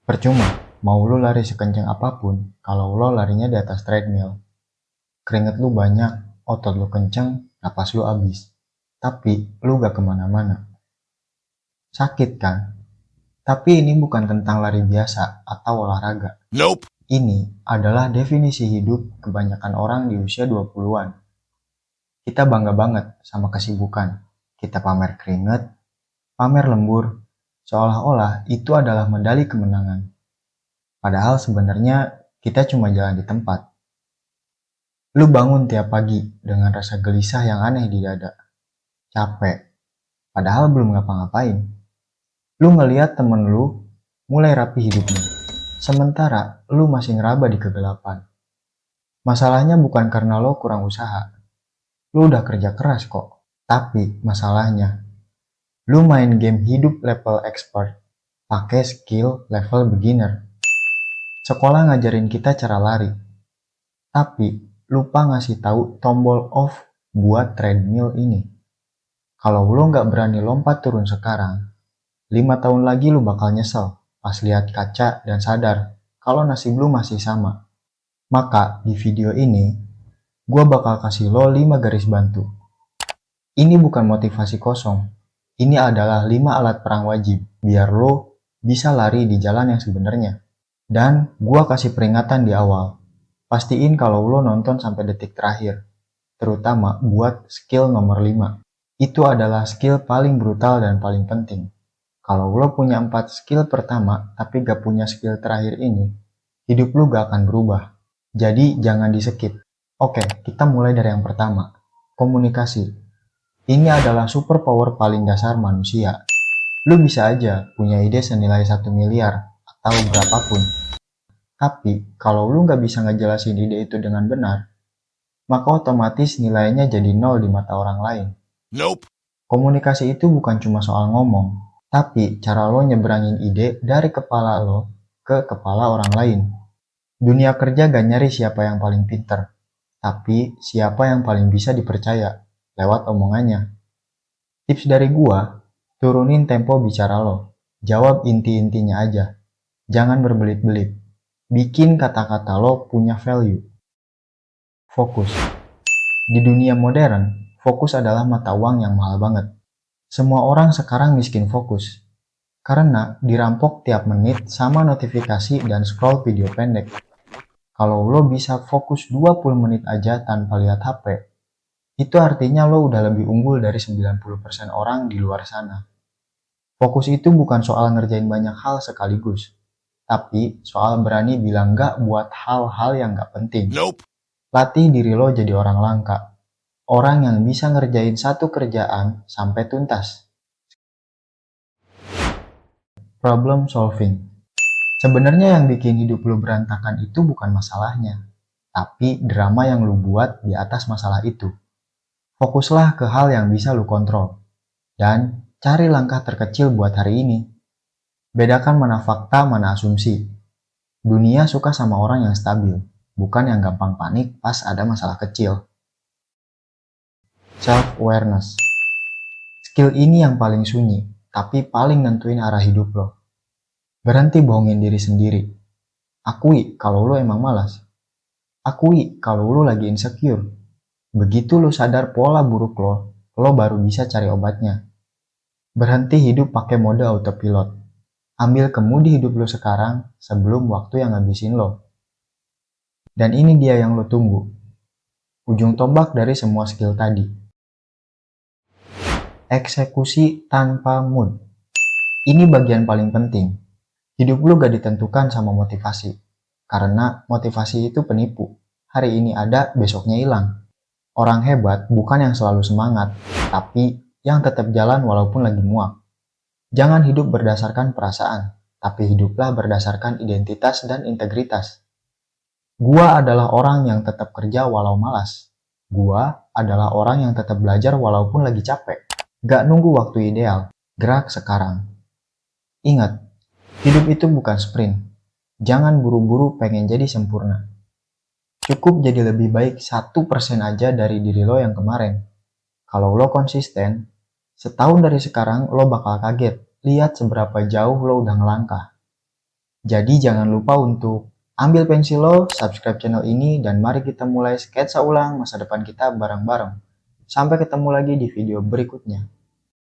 Percuma, mau lu lari sekencang apapun, kalau lo larinya di atas treadmill. Keringet lu banyak, otot lu kenceng, napas lu abis. Tapi lu gak kemana-mana. Sakit kan? Tapi ini bukan tentang lari biasa atau olahraga. Nope. Ini adalah definisi hidup kebanyakan orang di usia 20-an. Kita bangga banget sama kesibukan. Kita pamer keringet, pamer lembur, seolah-olah itu adalah medali kemenangan. Padahal sebenarnya kita cuma jalan di tempat. Lu bangun tiap pagi dengan rasa gelisah yang aneh di dada. Capek, padahal belum ngapa-ngapain. Lu ngeliat temen lu mulai rapi hidupnya. Sementara lu masih ngeraba di kegelapan. Masalahnya bukan karena lo kurang usaha. Lu udah kerja keras kok. Tapi masalahnya, lu main game hidup level expert, pakai skill level beginner. Sekolah ngajarin kita cara lari, tapi lupa ngasih tahu tombol off buat treadmill ini. Kalau lo nggak berani lompat turun sekarang, 5 tahun lagi lo bakal nyesel pas lihat kaca dan sadar kalau nasib lo masih sama. Maka di video ini, gue bakal kasih lo 5 garis bantu. Ini bukan motivasi kosong. Ini adalah 5 alat perang wajib biar lo bisa lari di jalan yang sebenarnya. Dan gue kasih peringatan di awal. Pastiin kalau lo nonton sampai detik terakhir. Terutama buat skill nomor 5. Itu adalah skill paling brutal dan paling penting. Kalau lo punya 4 skill pertama tapi gak punya skill terakhir ini, hidup lo gak akan berubah. Jadi jangan di skip. Oke, kita mulai dari yang pertama. Komunikasi. Ini adalah superpower paling dasar manusia. Lu bisa aja punya ide senilai 1 miliar atau berapapun. Tapi kalau lu nggak bisa ngejelasin ide itu dengan benar, maka otomatis nilainya jadi 0 di mata orang lain. Nope. Komunikasi itu bukan cuma soal ngomong, tapi cara lo nyebrangin ide dari kepala lo ke kepala orang lain. Dunia kerja gak nyari siapa yang paling pinter, tapi siapa yang paling bisa dipercaya lewat omongannya. Tips dari gua, turunin tempo bicara lo. Jawab inti-intinya aja. Jangan berbelit-belit. Bikin kata-kata lo punya value. Fokus. Di dunia modern, fokus adalah mata uang yang mahal banget. Semua orang sekarang miskin fokus. Karena dirampok tiap menit sama notifikasi dan scroll video pendek. Kalau lo bisa fokus 20 menit aja tanpa lihat HP, itu artinya lo udah lebih unggul dari 90% orang di luar sana. Fokus itu bukan soal ngerjain banyak hal sekaligus, tapi soal berani bilang enggak buat hal-hal yang gak penting. Nope. Latih diri lo jadi orang langka. Orang yang bisa ngerjain satu kerjaan sampai tuntas. Problem solving. Sebenarnya yang bikin hidup lo berantakan itu bukan masalahnya, tapi drama yang lo buat di atas masalah itu. Fokuslah ke hal yang bisa lo kontrol. Dan cari langkah terkecil buat hari ini. Bedakan mana fakta, mana asumsi. Dunia suka sama orang yang stabil, bukan yang gampang panik pas ada masalah kecil. Self-awareness. Skill ini yang paling sunyi, tapi paling nentuin arah hidup lo. Berhenti bohongin diri sendiri. Akui kalau lo emang malas. Akui kalau lo lagi insecure. Begitu lo sadar pola buruk lo baru bisa cari obatnya. Berhenti hidup pakai mode autopilot. Ambil kemudi hidup lo sekarang sebelum waktu yang ngabisin lo. Dan ini dia yang lo tunggu. Ujung tombak dari semua skill tadi. Eksekusi tanpa mood. Ini bagian paling penting. Hidup lo gak ditentukan sama motivasi. Karena motivasi itu penipu. Hari ini ada, besoknya hilang. Orang hebat bukan yang selalu semangat, tapi yang tetap jalan walaupun lagi muak. Jangan hidup berdasarkan perasaan, tapi hiduplah berdasarkan identitas dan integritas. Gua adalah orang yang tetap kerja walau malas. Gua adalah orang yang tetap belajar walaupun lagi capek. Gak nunggu waktu ideal, gerak sekarang. Ingat, hidup itu bukan sprint. Jangan buru-buru pengen jadi sempurna. Cukup jadi lebih baik 1% aja dari diri lo yang kemarin. Kalau lo konsisten, setahun dari sekarang lo bakal kaget lihat seberapa jauh lo udah ngelangkah. Jadi jangan lupa untuk ambil pensil lo, subscribe channel ini, dan mari kita mulai sketsa ulang masa depan kita bareng-bareng. Sampai ketemu lagi di video berikutnya.